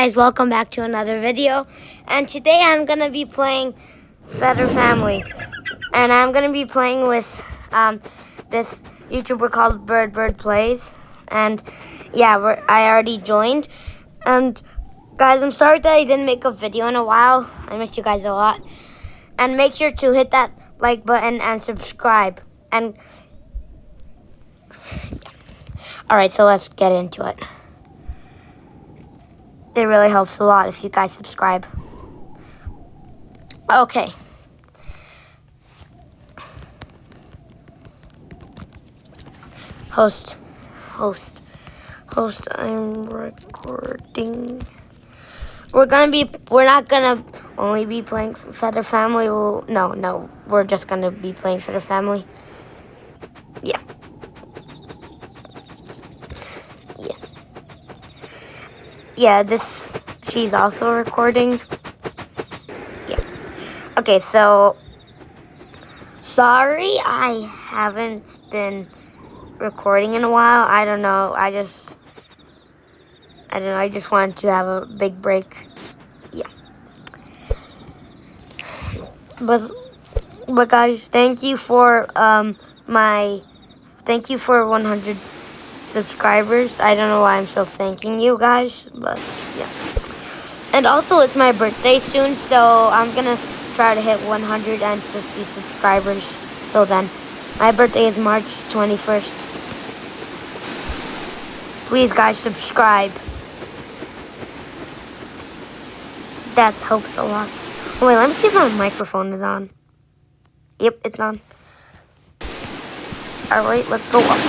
guys, welcome back to another video. And today I'm going to be playing Feather Family. And I'm going to be playing with this YouTuber called Bird Plays. And yeah, I already joined. And guys, I'm sorry that I didn't make a video in a while. I missed you guys a lot. And make sure to hit that like button and subscribe. And alright, so let's get into it. It really helps a lot if you guys subscribe. Okay. Host, I'm recording. We're not gonna only be playing Feather Family. No, we're just gonna be playing Feather Family. Yeah. Yeah, she's also recording. Yeah. Okay, so sorry I haven't been recording in a while. I don't know. I just wanted to have a big break. Yeah. But guys, thank you for 100 subscribers. I don't know why I'm still thanking you guys, but yeah. And also, it's my birthday soon, so I'm gonna try to hit 150 subscribers till then. My birthday is March 21st. Please, guys, subscribe. That helps a lot. Wait, let me see if my microphone is on. Yep, it's on. Alright, let's go up.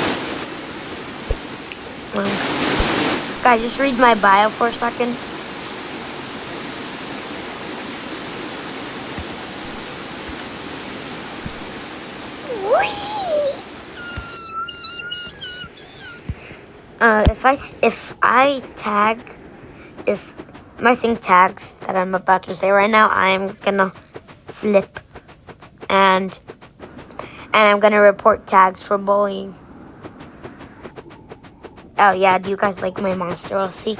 Guys, just read my bio for a second. If my thing tags that I'm about to say right now, I'm gonna flip and I'm gonna report tags for bullying. Oh yeah, do you guys like my Monster OC?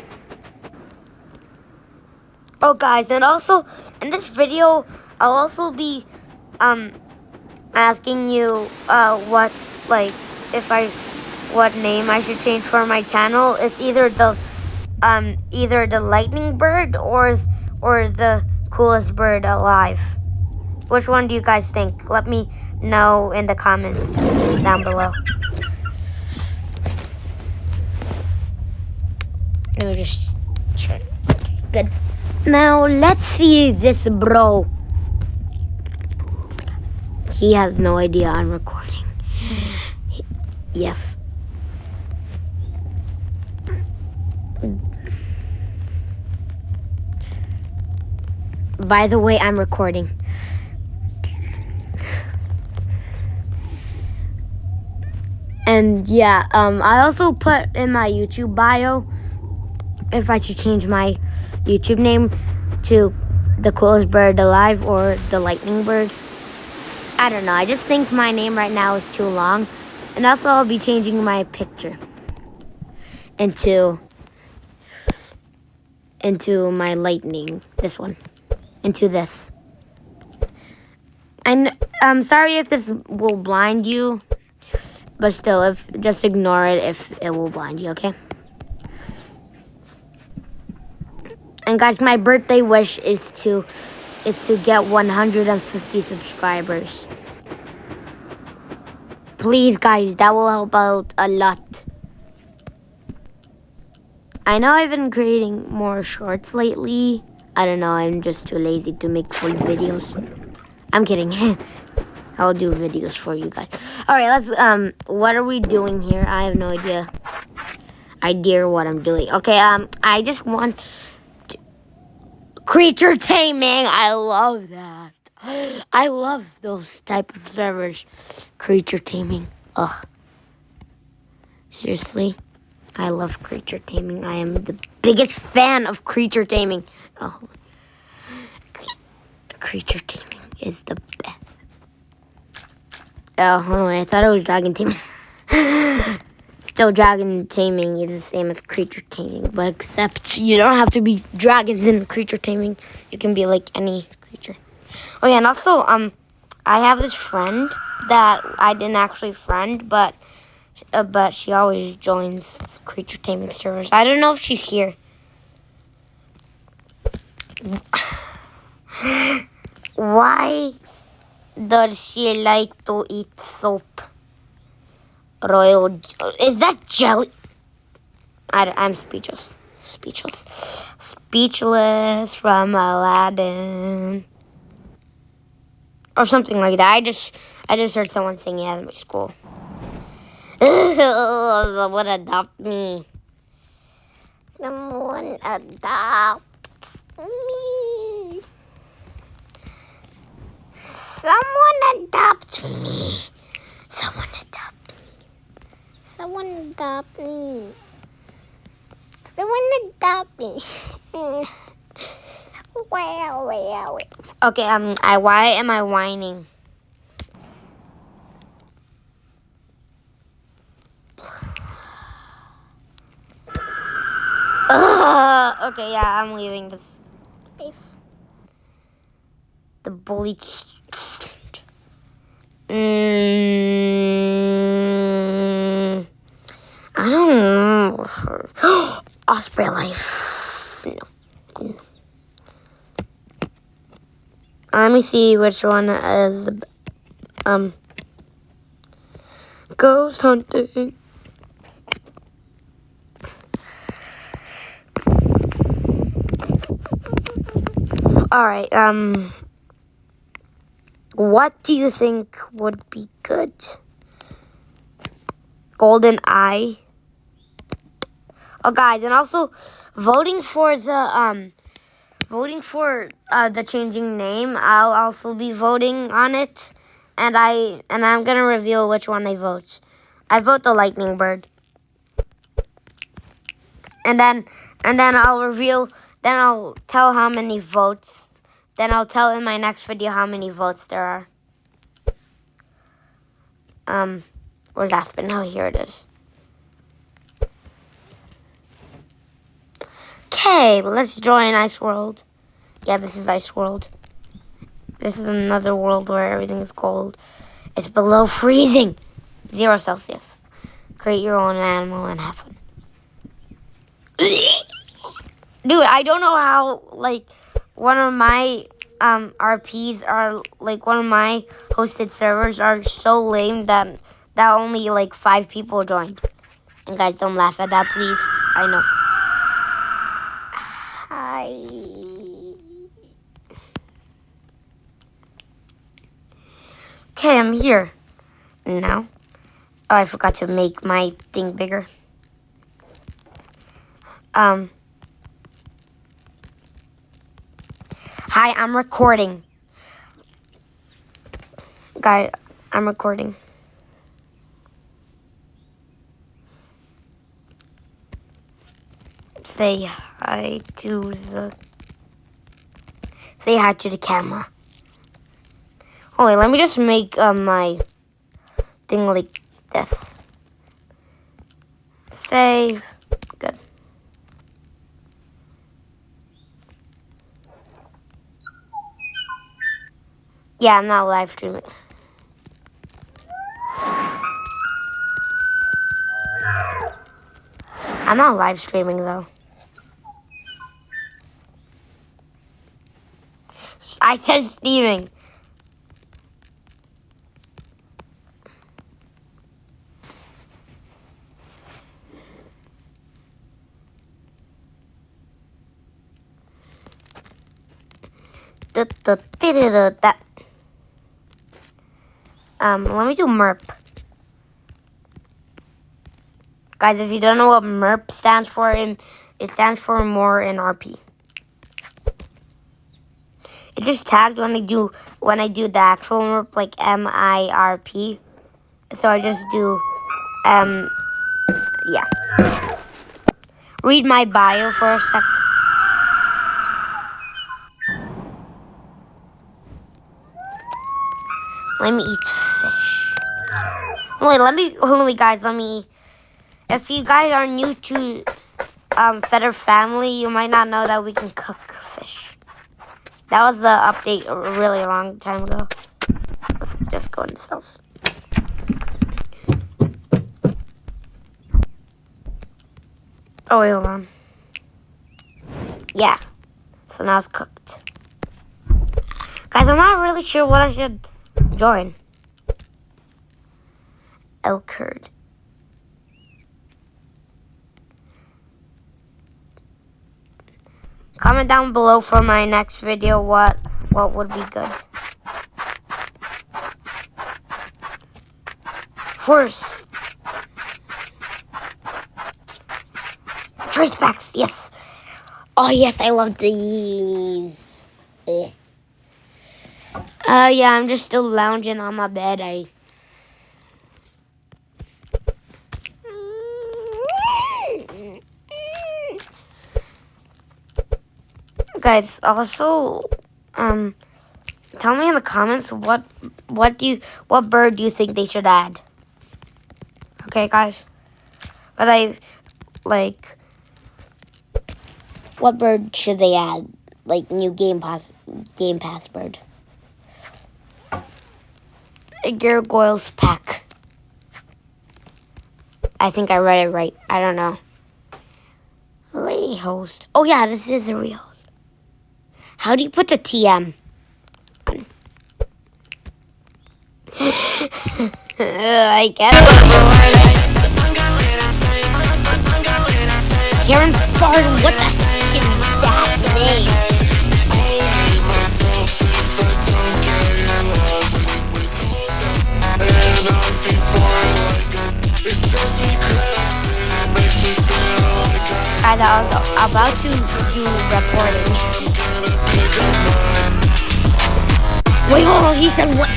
Oh guys, and also in this video, I'll also be asking you what name I should change for my channel. It's either the lightning bird or the coolest bird alive. Which one do you guys think? Let me know in the comments down below. Let me just check. Okay, good. Now let's see this bro. He has no idea I'm recording. Yes. By the way, I'm recording. And yeah, I also put in my YouTube bio if I should change my YouTube name to the coolest bird alive or the lightning bird. I don't know. I just think my name right now is too long. And also, I'll be changing my picture into my lightning. This one. Into this. I'm sorry if this will blind you. But still, just ignore it if it will blind you, okay? And guys, my birthday wish is to get 150 subscribers. Please, guys, that will help out a lot. I know I've been creating more shorts lately. I don't know, I'm just too lazy to make full videos. I'm kidding. I'll do videos for you guys. Alright, let's, what are we doing here? I have no idea what I'm doing. Okay, I just want creature taming. I love that. I love those type of servers. Creature taming. Ugh. Seriously, I love creature taming. I am the biggest fan of creature taming. Oh, creature taming is the best. Oh, hold on. I thought it was dragon taming. Still, dragon taming is the same as creature taming, but except you don't have to be dragons in creature taming. You can be like any creature. Oh yeah, and also, I have this friend that I didn't actually friend, but she always joins creature taming servers. I don't know if she's here. Why does she like to eat soap? Royal, is that jelly? I'm speechless. Speechless from Aladdin. Or something like that. I just heard someone singing at my school. Someone adopt me. Someone adopts me. Someone adopt me. Someone adopt me. Someone adopt me. Someone adopt me. Wow. Okay, why am I whining? Okay, yeah, I'm leaving this place. The bully. I don't know. Osprey life. No. Let me see which one is ghost hunting. All right. What do you think would be good? Golden Eye. Oh, guys, and also voting for the changing name. I'll also be voting on it, and I'm gonna reveal which one I vote. I vote the Lightning Bird, and then I'll reveal. Then I'll tell how many votes. Then I'll tell in my next video how many votes there are. Where's Aspen? Oh, here it is. Okay, let's join Ice World. Yeah, this is Ice World. This is another world where everything is cold. It's below freezing. 0 Celsius. Create your own animal and have fun. Dude, I don't know how, like, one of my RPs are, like, one of my hosted servers are so lame that only, like, 5 people joined. And guys, don't laugh at that, please. I know. Hi. Okay, I'm here. Now. Oh, I forgot to make my thing bigger. Hi, I'm recording. Guys, I'm recording. Say hi to the camera. Oh wait, let me just make my thing like this. Save. Good. Yeah, I'm not live streaming. I'm not live streaming though. I said streaming. Let me do MERP. Guys, if you don't know what MERP stands for, it stands for more in RP. It just tagged when I do the actual MERP, like MIRP. So I just do yeah. Read my bio for a sec. Let me eat fish. Wait, hold on, guys. Let me If you guys are new to Feather Family, you might not know that we can cook fish. That was the update a really long time ago. Let's just go into stealth. Oh, wait, hold on. Yeah. So now it's cooked. Guys, I'm not really sure what I should join. Elk herd. Comment down below for my next video what would be good. First, trace packs, yes. Oh yes, I love these. Yeah, I'm just still lounging on my bed. Guys, also, tell me in the comments what bird do you think they should add? Okay, guys. But what bird should they add? Like new Game Pass bird. A gargoyle's pack. I think I read it right. I don't know. Rehost. Oh yeah, this is a rehost. How do you put the TM on? I guess. Karen Farden, what the heck is that name? Guys, I was about to do reporting. Wait, hold on, he said what?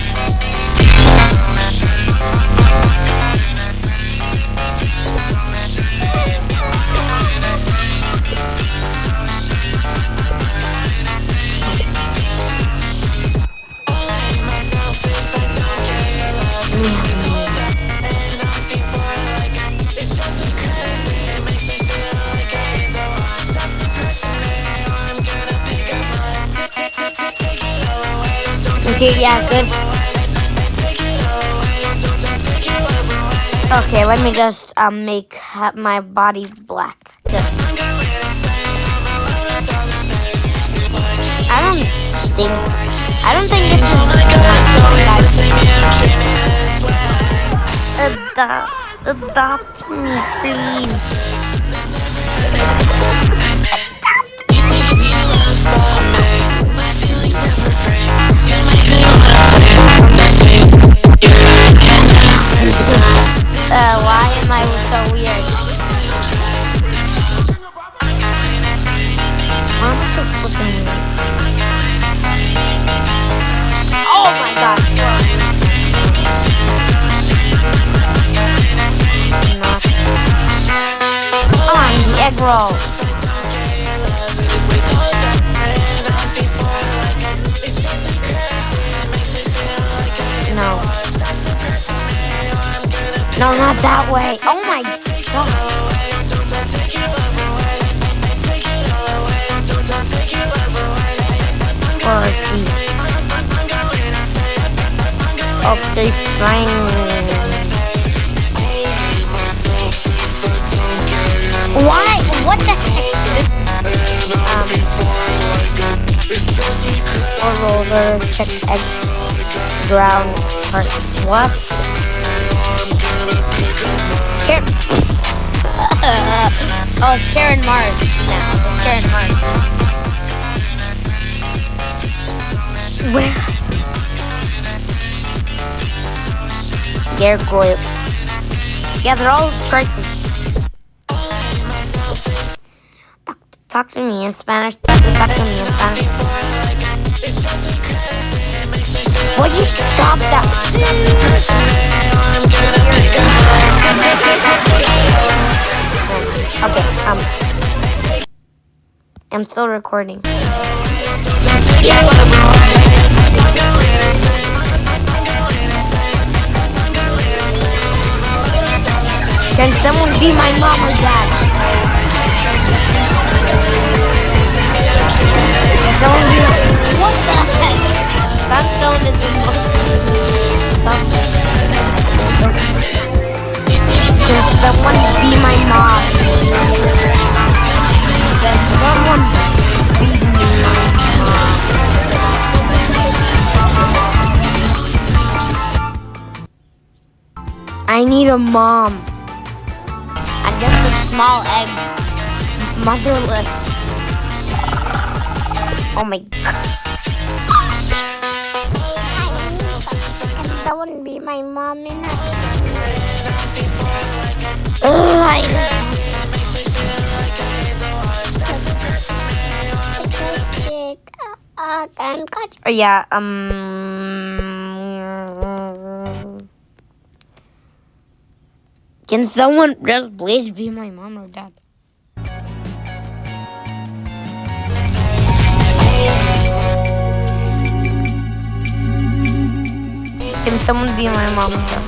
Okay, yeah, good. Okay, let me just make my body black. Good. I don't think this is adopt me, please. Why am I so weird? I'm so flipping weird. Oh my god. Oh, I'm the egg roll. No. No, not that way. Oh my god. Okay, fine. Why? What the heck? Roller, check egg, ground parts. What? Oh, it's Karen Mars. No, it's Karen Mars. Where? Gargoyle. Yeah, they're all trifles. Talk to me in Spanish. Talk to me in Spanish. Would you stop that? Okay, I'm still recording. Can someone be my mom or dad? Can someone be my... What the heck? Sunstone is the most... Can someone be my mom? Can someone be my mom? I need a mom. I'm just a small egg. Motherless. Oh my god. Can someone be my mom in that? Yeah, can someone just please be my mom or dad? Can someone be my mom or dad?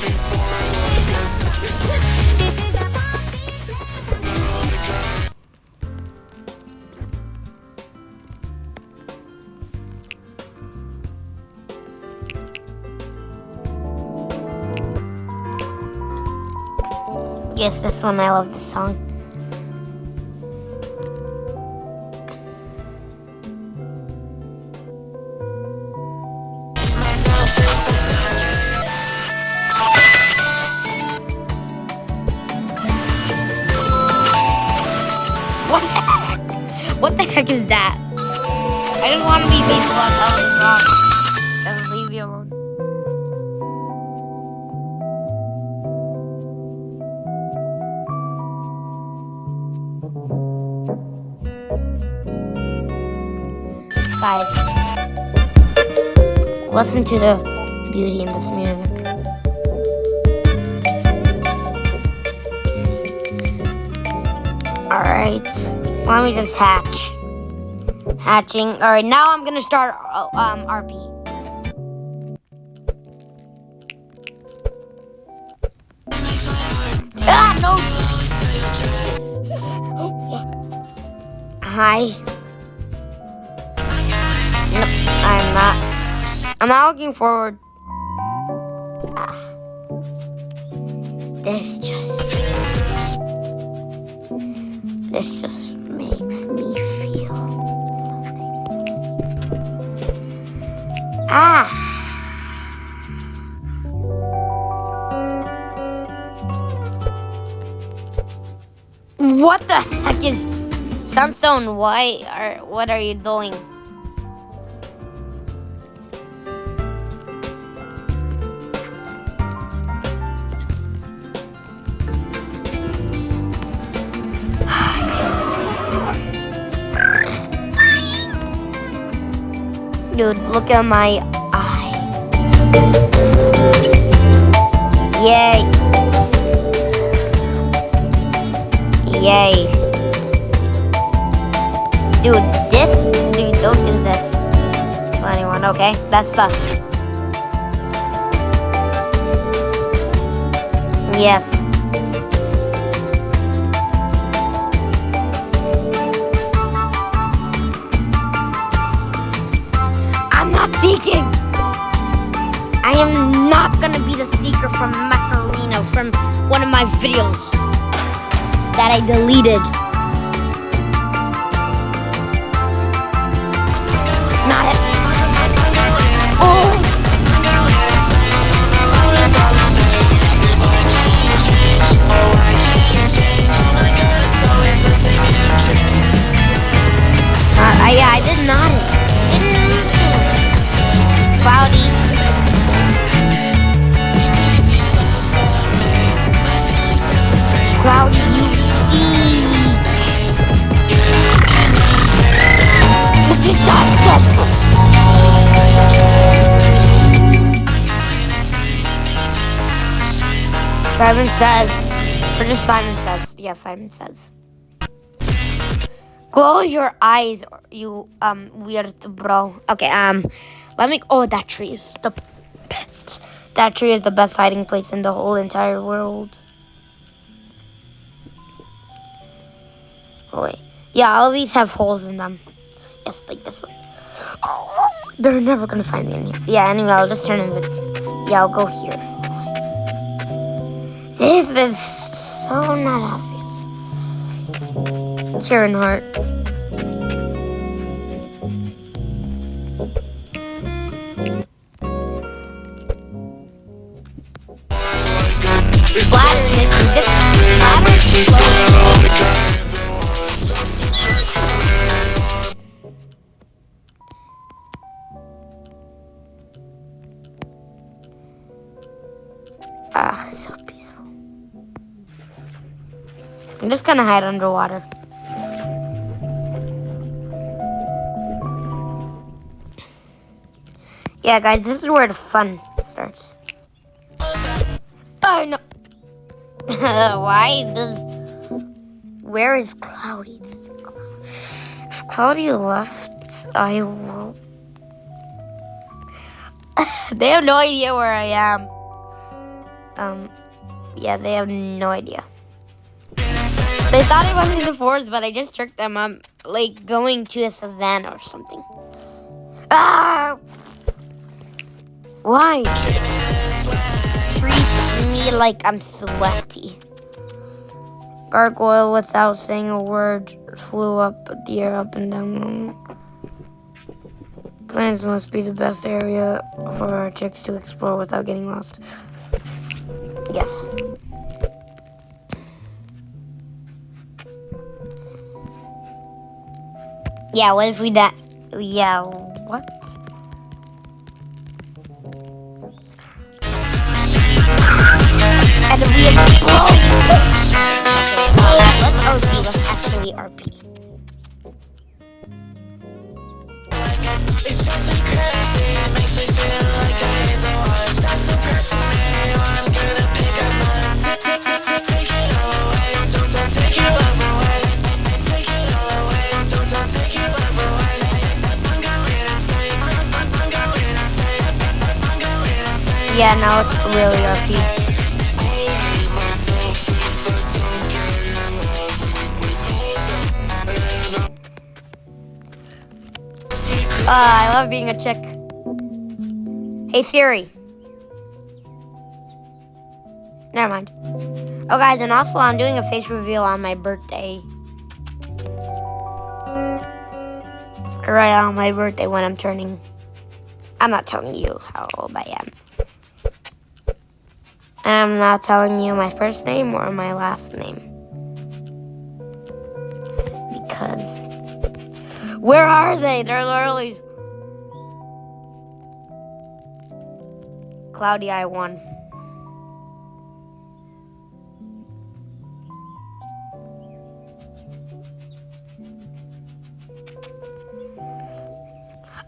Yes, this one. I love this song. What the heck? What the heck is that? I just want to be peaceful. That was wrong. Just leave me alone. Guys, listen to the beauty in this music. Alright, let me just hatch. Hatching. Alright, now I'm gonna start RP. Ah, no! Hi. No, I'm not. I'm not looking forward. This just makes me feel so nice. What the heck is Sunstone? What are you doing? Dude, look at my eye. Yay. Yay. Dude, don't do this to anyone, okay? That's sus. Yes. Seeking! I am not gonna be the seeker from Macarena from one of my videos that I deleted. Not it. Oh! Yeah, I did not. Cloudy. Cloudy, you eat. Stop. Simon says, or just Simon says. Yes, Simon says. Close your eyes, you weird bro. Okay, let me. Oh, that tree is the best. That tree is the best hiding place in the whole entire world. Oh, wait. Yeah, all these have holes in them. Yes, like this one. Oh, they're never gonna find me in here. Yeah, anyway, I'll just turn in the... Yeah, I'll go here. This is so not obvious. Kieran Hart. Ah, so peaceful. I'm just gonna hide underwater. Yeah, guys, this is where the fun starts. Oh, no. Why does... Where is Cloudy? If Cloudy left, I will... They have no idea where I am. Yeah, they have no idea. They thought I was in the forest, but I just tricked them. I'm, like, going to a savannah or something. Ah! Why? Treat me like I'm sweaty. Gargoyle, without saying a word, flew up the air, up and down. Plains must be the best area for our chicks to explore without getting lost. Yes. Yeah, what if we die? Yeah, what? And we explode! Let's RP, let's actually RP. Yeah, now it's really RP. I love being a chick. Hey Siri. Never mind. Oh guys, and also I'm doing a face reveal on my birthday. Right on my birthday when I'm turning. I'm not telling you how old I am. I'm not telling you my first name or my last name. Because... Where are they? They're literally... Cloudy, I won.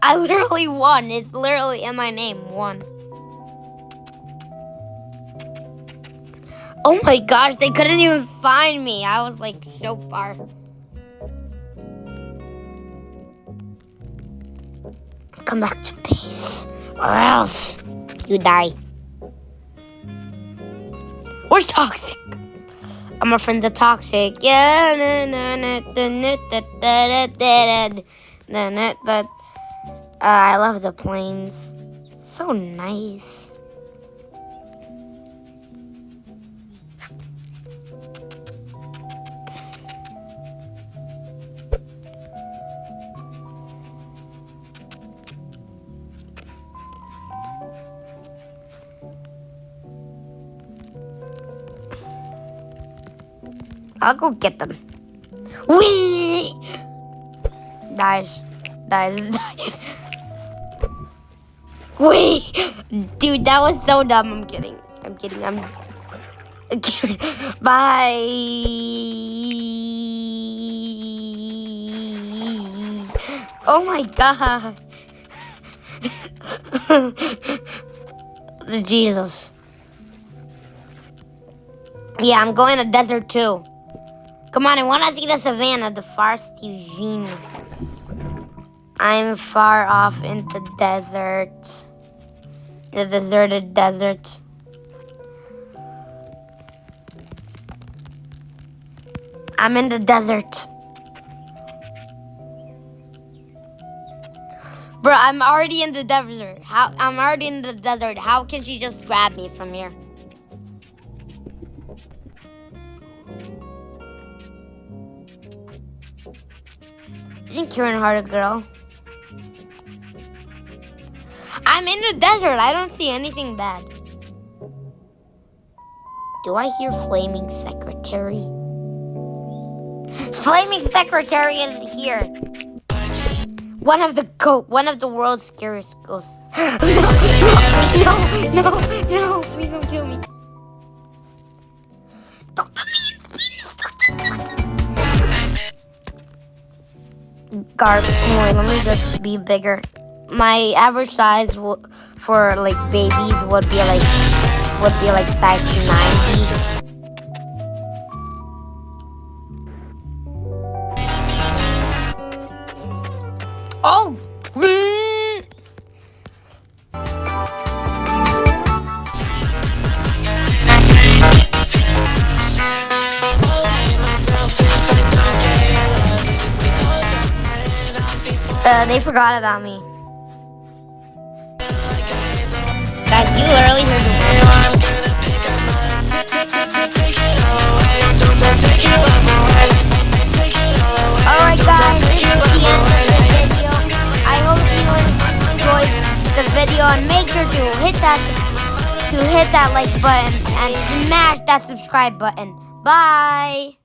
I literally won. It's literally in my name. Won. Oh my gosh, they couldn't even find me. I was like so far. Come back to base, or else you die. Where's Toxic? My friends are toxic. Yeah. I love the plains. So nice. I'll go get them. Whee! Dies. Whee! Dude, that was so dumb. I'm kidding. I'm kidding. Bye. Oh my god. Jesus. Yeah, I'm going to desert too. Come on, I want to see the savannah, the Farsty Veen. I'm far off in the desert. The deserted desert. I'm in the desert. Bro, I'm already in the desert. I'm already in the desert. How can she just grab me from here? Isn't Kieran Hart a girl? I'm in the desert. I don't see anything bad. Do I hear Flaming Secretary? Flaming Secretary is here. One of the world's scariest ghosts. No, please don't kill me. Garbage. Wait, let me just be bigger. My average size for like babies would be like size 90. Oh! They forgot about me. Guys, you literally heard the Alright guys, this is the end of the video. I hope you enjoyed the video and make sure to hit that like button and smash that subscribe button. Bye!